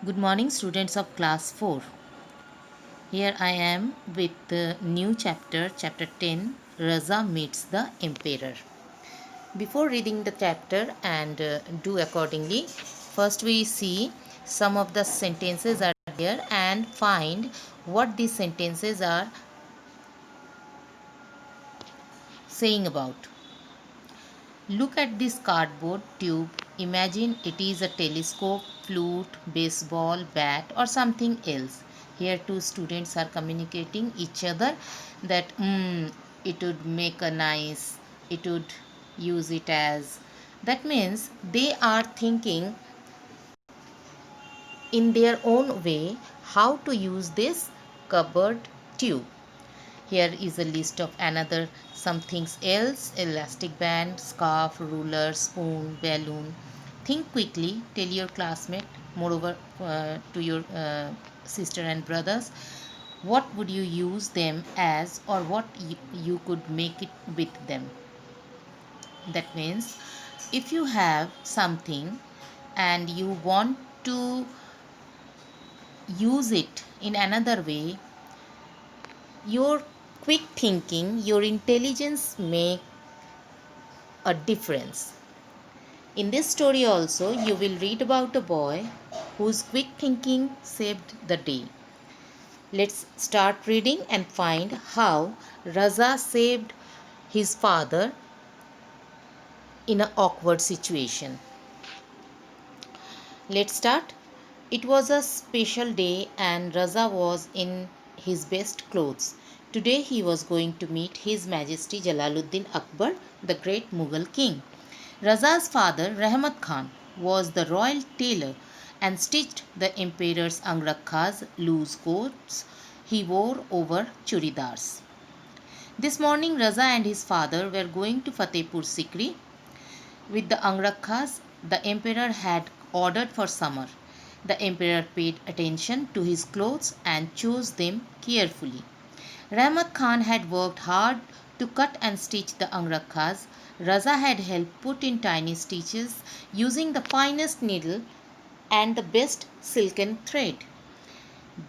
Good morning, students of class 4. Here I am with the new chapter, chapter 10, Raza meets the emperor. Before reading the chapter and do accordingly, first we see some of the sentences are there and find what these sentences are saying about. Look at this cardboard tube. Imagine it is a telescope, flute, baseball, bat, or something else. Here, two students are communicating each other that it would make a nice, it would use it as. That means they are thinking in their own way how to use this cupboard tube. Here is a list of another some things else: elastic band, scarf, ruler, spoon, balloon. Think quickly, tell your classmate, moreover to your sister and brothers, what would you use them as or what you could make it with them. That means if you have something and you want to use it in another way, your quick thinking, your intelligence make a difference. In this story also, you will read about a boy whose quick thinking saved the day. Let's start reading and find how Raza saved his father in an awkward situation. Let's start. It was a special day and Raza was in his best clothes. Today he was going to meet His Majesty Jalaluddin Akbar, the great Mughal king. Raza's father, Rahmat Khan, was the royal tailor and stitched the emperor's angrakhas, loose coats he wore over churidars. This morning, Raza and his father were going to Fatehpur Sikri with the angrakhas the emperor had ordered for summer. The emperor paid attention to his clothes and chose them carefully. Rahmat Khan had worked hard to cut and stitch the angrakhas. Raza had helped put in tiny stitches using the finest needle and the best silken thread.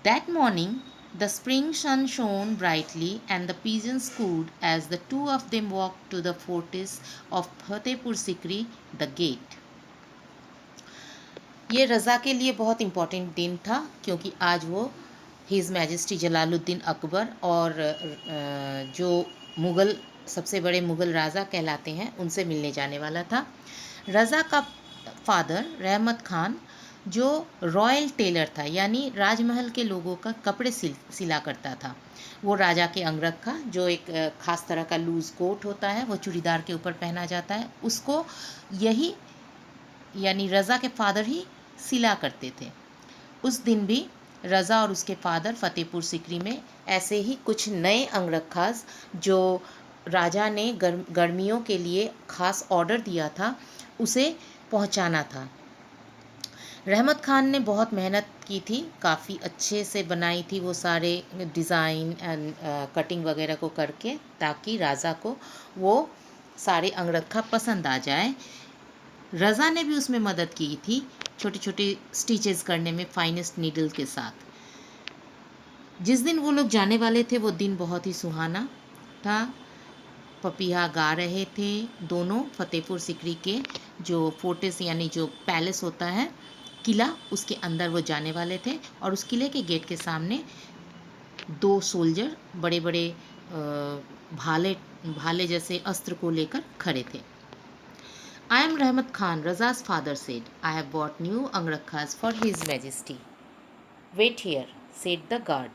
That morning, the spring sun shone brightly and the pigeons cooed as the two of them walked to the fortress of Fatehpur Sikri, the gate. ये रज़ा के लिए बहुत important दिन था क्योंकि आज वो his majesty Jalaluddin Akbar और जो मुग़ल सबसे बड़े मुग़ल राजा कहलाते हैं उनसे मिलने जाने वाला था। रज़ा का फादर रहमत खान जो रॉयल टेलर था यानी राजमहल के लोगों का कपड़े सिला करता था, वो राजा के अंगरखा जो एक ख़ास तरह का लूज़ कोट होता है वो चूड़ीदार के ऊपर पहना जाता है, उसको यही यानी रज़ा के फादर ही सिला करते थे। उस दिन भी रज़ा और उसके फादर फ़तेहपुर सिकरी में ऐसे ही कुछ नए अंगरखास जो राजा ने गर्मियों के लिए ख़ास ऑर्डर दिया था उसे पहुंचाना था। रहमत खान ने बहुत मेहनत की थी, काफ़ी अच्छे से बनाई थी वो सारे डिज़ाइन एंड कटिंग वगैरह को करके ताकि राजा को वो सारे अंगरखा पसंद आ जाए। रज़ा ने भी उसमें मदद की थी छोटे छोटे स्टिचेस करने में फाइनेस्ट नीडल के साथ। जिस दिन वो लोग जाने वाले थे वो दिन बहुत ही सुहाना था। पपीहा गा रहे थे दोनों फतेहपुर सिकरी के जो फोर्ट्रेस यानी जो पैलेस होता है किला, उसके अंदर वो जाने वाले थे और उस किले के गेट के सामने दो सोल्जर बड़े बड़े भाले भाले जैसे अस्त्र को लेकर खड़े थे। I am Rahmat Khan, Raza's father said. I have bought new angrakhas for His Majesty. Wait here, said the guard.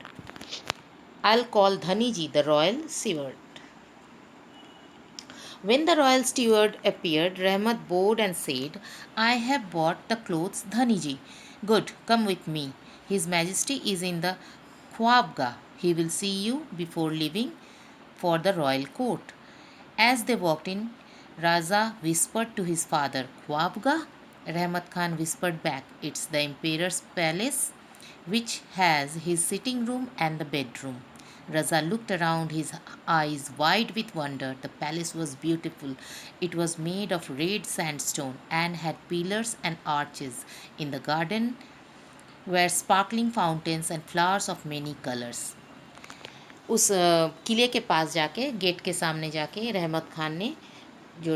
I'll call Dhaniji, the royal steward. When the royal steward appeared, Rahmat bowed and said, I have bought the clothes, Dhaniji. Good, come with me. His Majesty is in the Khwabga. He will see you before leaving for the royal court. As they walked in, Raza whispered to his father, Khwabga? Rahmat Khan whispered back, It's the emperor's palace, which has his sitting room and the bedroom. Raza looked around, his eyes wide with wonder. The palace was beautiful. It was made of red sandstone and had pillars and arches. In the garden, were sparkling fountains and flowers of many colors. उस किले के पास जाके, gate के सामने जाके रहमत खान ने जो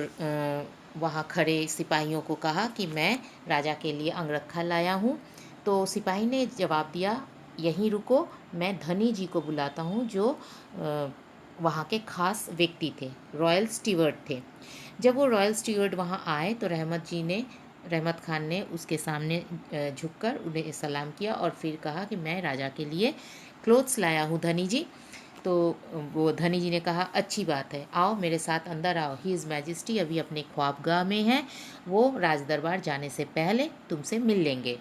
वहाँ खड़े सिपाहियों को कहा कि मैं राजा के लिए अंगरखा लाया हूँ। तो सिपाही ने जवाब दिया, यहीं रुको, मैं धनी जी को बुलाता हूँ, जो वहाँ के खास व्यक्ति थे, रॉयल स्टीवर्ड थे। जब वो रॉयल स्टीवर्ड वहाँ आए तो रहमत खान ने उसके सामने झुककर उन्हें सलाम किया और फिर कहा कि मैं राजा के लिए क्लोथ्स लाया हूँ धनी जी। तो वो धनी जी ने कहा, अच्छी बात है, आओ मेरे साथ अंदर आओ, हीज़ मैजेस्टी अभी अपने ख्वाबगाह में है, वो राजदरबार जाने से पहले तुमसे मिल लेंगे।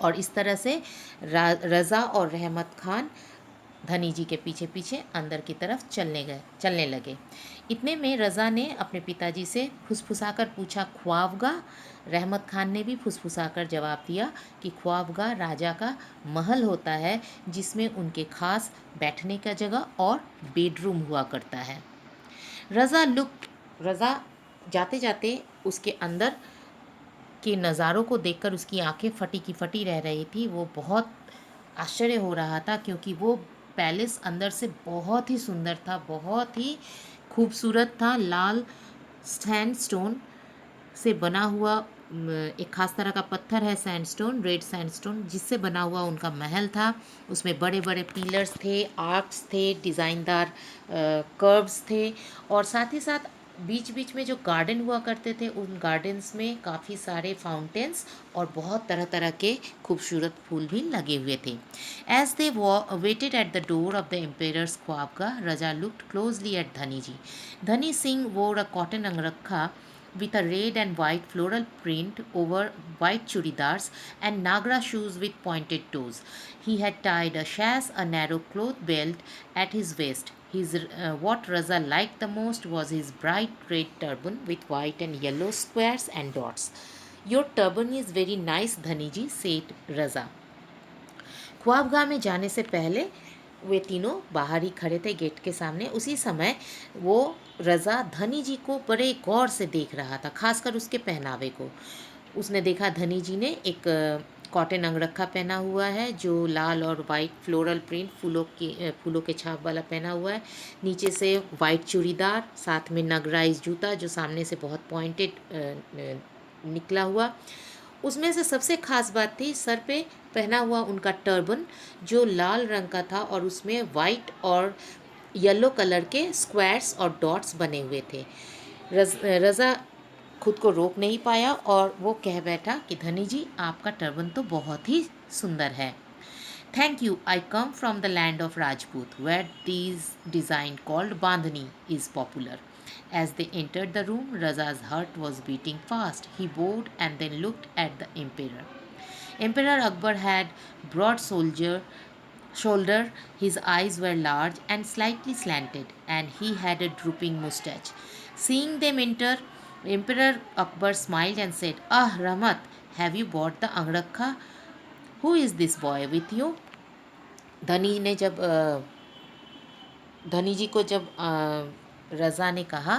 और इस तरह से रज़ा और रहमत खान धनी जी के पीछे पीछे अंदर की तरफ चलने लगे। इतने में रज़ा ने अपने पिताजी से फुसफुसाकर पूछा, ख्वाबगाह? रहमत खान ने भी फुसफुसाकर जवाब दिया कि ख्वाबगाह राजा का महल होता है, जिसमें उनके खास बैठने का जगह और बेडरूम हुआ करता है। रज़ा जाते जाते उसके अंदर के नज़ारों को देखकर उसकी आंखें फटी की फटी रह रही थी। वो बहुत आश्चर्य हो रहा था, क्योंकि वो पैलेस अंदर से बहुत ही सुंदर था, बहुत ही खूबसूरत था। लाल सैंडस्टोन से बना हुआ एक खास तरह का पत्थर है सैंडस्टोन, रेड सैंडस्टोन, जिससे बना हुआ उनका महल था। उसमें बड़े बड़े पिलर्स थे, आर्क्स थे, डिज़ाइनदार कर्व्स थे, और साथ ही साथ बीच बीच में जो गार्डन हुआ करते थे, उन गार्डन्स में काफ़ी सारे फाउंटेन्स और बहुत तरह तरह के खूबसूरत फूल भी लगे हुए थे। As they waited at the door of the emperor's ख्वाबगाह, Raza looked closely at Dhani ji. Dhani Singh wore a cotton angrakha with a red and white floral print over white churidars and nagra shoes with pointed toes. He had tied a sash, a narrow cloth belt at his waist. What Raza liked the most was his bright red turban with white and yellow squares and dots. Your turban is very nice, Dhani ji, said Raza. ख्वाबगाह में जाने से पहले वे तीनों बाहर ही खड़े थे gate के सामने। उसी समय वो रज़ा धनी जी को बड़े गौर से देख रहा था, खासकर उसके पहनावे को। उसने देखा धनी जी ने एक कॉटन अंगरखा पहना हुआ है, जो लाल और वाइट फ्लोरल प्रिंट फूलों के छाप वाला पहना हुआ है। नीचे से वाइट चूड़ीदार, साथ में नगराइज जूता जो सामने से बहुत पॉइंटेड निकला हुआ। उसमें से सबसे ख़ास बात थी सर पे पहना हुआ उनका टर्बन, जो लाल रंग का था और उसमें वाइट और येलो कलर के स्क्वायर्स और डॉट्स बने हुए थे। रज़ा खुद को रोक नहीं पाया और वो कह बैठा कि धनी जी, आपका टर्बन तो बहुत ही सुंदर है। Thank you, I come from the land of Rajput where this design called bandhani is popular. As they entered the room, Raza's heart was beating fast. He bowed and then looked at the emperor. Emperor Akbar had broad shoulder, his eyes were large and slightly slanted, and he had a drooping moustache. Seeing them enter, Emperor Akbar smiled and said, "Ah, Rahmat, have you bought the angrakha? Who is this boy with you?" धनी जी को जब रज़ा ने कहा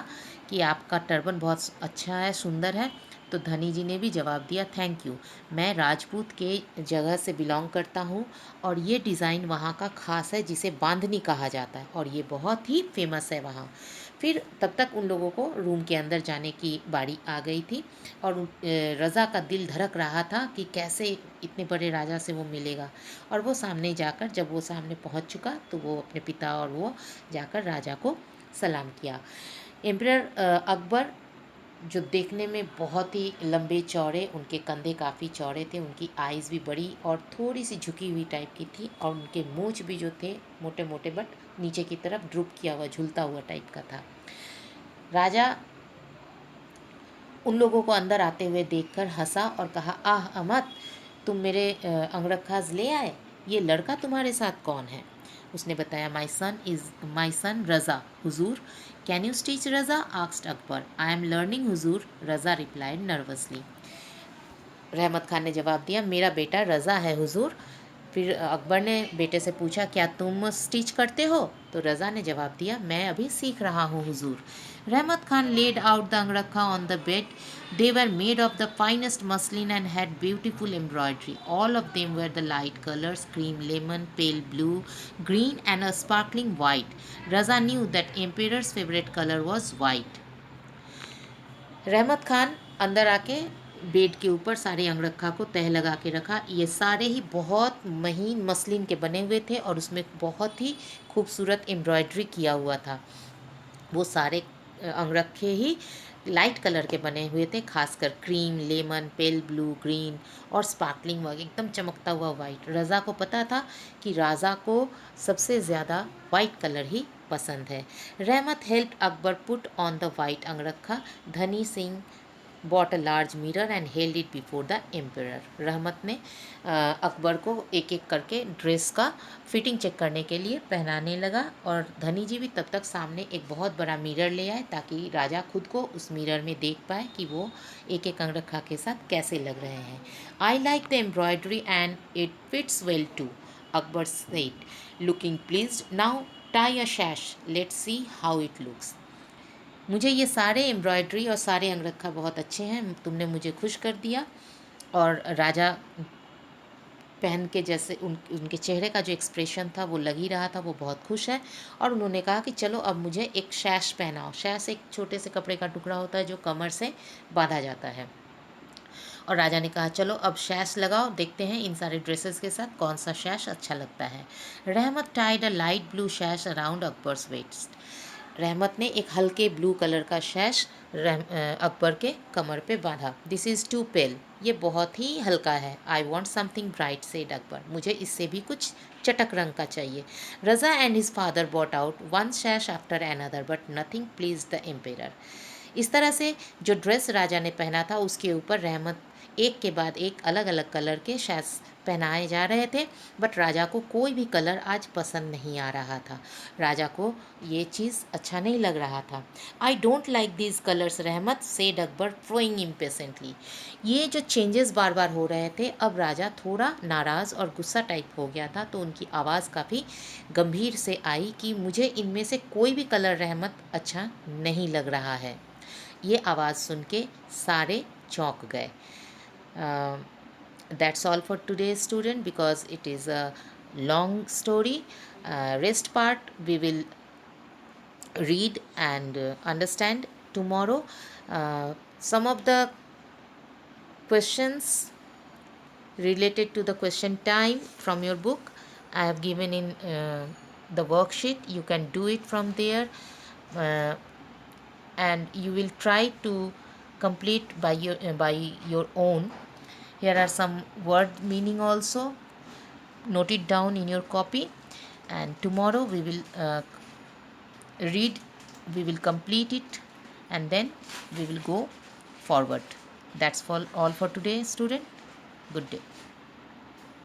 कि आपका turban बहुत अच्छा है, सुंदर है, तो धनी जी ने भी जवाब दिया, थैंक यू, मैं राजपूत के जगह से बिलोंग करता हूँ और ये डिज़ाइन वहाँ का ख़ास है, जिसे बांधनी कहा जाता है, और ये बहुत ही फेमस है वहाँ। फिर तब तक उन लोगों को रूम के अंदर जाने की बारी आ गई थी और रज़ा का दिल धड़क रहा था कि कैसे इतने बड़े राजा से वो मिलेगा। और वो सामने जाकर, जब वो सामने पहुंच चुका, तो वो अपने पिता और वो जाकर राजा को सलाम किया। एम्परर अकबर, जो देखने में बहुत ही लंबे चौड़े, उनके कंधे काफ़ी चौड़े थे, उनकी आइज़ भी बड़ी और थोड़ी सी झुकी हुई टाइप की थी, और उनके मूंछ भी जो थे मोटे मोटे बट नीचे की तरफ ड्रूप किया हुआ, झुलता हुआ टाइप का था। राजा उन लोगों को अंदर आते हुए देखकर हंसा और कहा, आह अहमद, तुम मेरे अंगरखास ले आए, ये लड़का तुम्हारे साथ कौन है? उसने बताया, माई सन रज़ा हुजूर. Can you teach Raza? Asked Akbar. I am learning Hazur, Raza replied nervously. रहमत खान ने जवाब दिया, मेरा बेटा रज़ा है हुजूर, फिर अकबर ने बेटे से पूछा, क्या तुम स्टिच करते हो? तो रज़ा ने जवाब दिया, मैं अभी सीख रहा हूँ हुजूर। रहमत Khan laid out the अंगरखा on the bed. They were made of the finest muslin and had beautiful embroidery. All of them were the light colors, cream lemon, pale blue, green and a sparkling white. Raza knew that Emperor's favorite color was white. रहमत खान अंदर आके bed के ऊपर सारे अंगरखा को तह लगा के रखा। ये सारे ही बहुत महीन मसलिन के बने हुए थे और उसमें बहुत ही खूबसूरत एम्ब्रॉयडरी किया हुआ था। वो सारे अंगरखे ही लाइट कलर के बने हुए थे, खासकर cream, lemon, pale blue, green और स्पार्कलिंग वाइट, एकदम चमकता हुआ वाइट। रज़ा को पता था कि राजा को सबसे ज़्यादा वाइट कलर ही पसंद है। Rahmat help Akbar put on the white angrakha. Dhani Singh bought a large mirror and held it before the emperor. रहमत ने अकबर को एक एक करके ड्रेस का फिटिंग चेक करने के लिए पहनाने लगा और धनी जी भी तब तक सामने एक बहुत बड़ा मिरर ले आए ताकि राजा खुद को उस मिरर में देख पाए कि वो एक एक अंगरखा के साथ कैसे लग रहे हैं. I like the embroidery and it fits well too, Akbar said, looking pleased. Now tie a sash, let's see how it looks. मुझे ये सारे एम्ब्रॉयडरी और सारे अंगरखा बहुत अच्छे हैं, तुमने मुझे खुश कर दिया. और राजा पहन के जैसे उनके चेहरे का जो एक्सप्रेशन था वो लग ही रहा था वो बहुत खुश है. और उन्होंने कहा कि चलो अब मुझे एक शैश पहनाओ. शैश एक छोटे से कपड़े का टुकड़ा होता है जो कमर से बांधा जाता है. और राजा ने कहा, चलो अब शैश लगाओ, देखते हैं इन सारे ड्रेसेस के साथ कौन सा शैश अच्छा लगता है. Rahmat tied a light blue sash around Akbar's waist. Rahmat ने एक हल्के ब्लू कलर का शैश अकबर के कमर पे बांधा. दिस इज़ टू पेल, ये बहुत ही हल्का है. I want something bright, said Akbar, मुझे इससे भी कुछ चटक रंग का चाहिए. Raza and his father bought out one sash after another but nothing pleased the emperor. इस तरह से जो ड्रेस राजा ने पहना था उसके ऊपर रहमत एक के बाद एक अलग अलग कलर के शैश पहनाए जा रहे थे, बट राजा को कोई भी कलर आज पसंद नहीं आ रहा था. राजा को ये चीज़ अच्छा नहीं लग रहा था. I don't like these colours रहमत, सेड अकबर फ्रोइंग इम्पेशेंटली. ये जो चेंजेस बार बार हो रहे थे, अब राजा थोड़ा नाराज़ और गुस्सा टाइप हो गया था, तो उनकी आवाज़ काफ़ी गंभीर से आई कि मुझे इनमें से कोई भी कलर रहमत अच्छा नहीं लग रहा है. ये आवाज़ सुन के सारे चौंक गए. That's all for today, student, because it is a long story. Rest part we will read and understand tomorrow. Some of the questions related to the question time from your book I have given in the worksheet. You can do it from there, uh, and you will try to complete by your own. Here are some word meaning also. Note it down in your copy, and tomorrow we will read, we will complete it, and then we will go forward. That's all for today, student. Good day.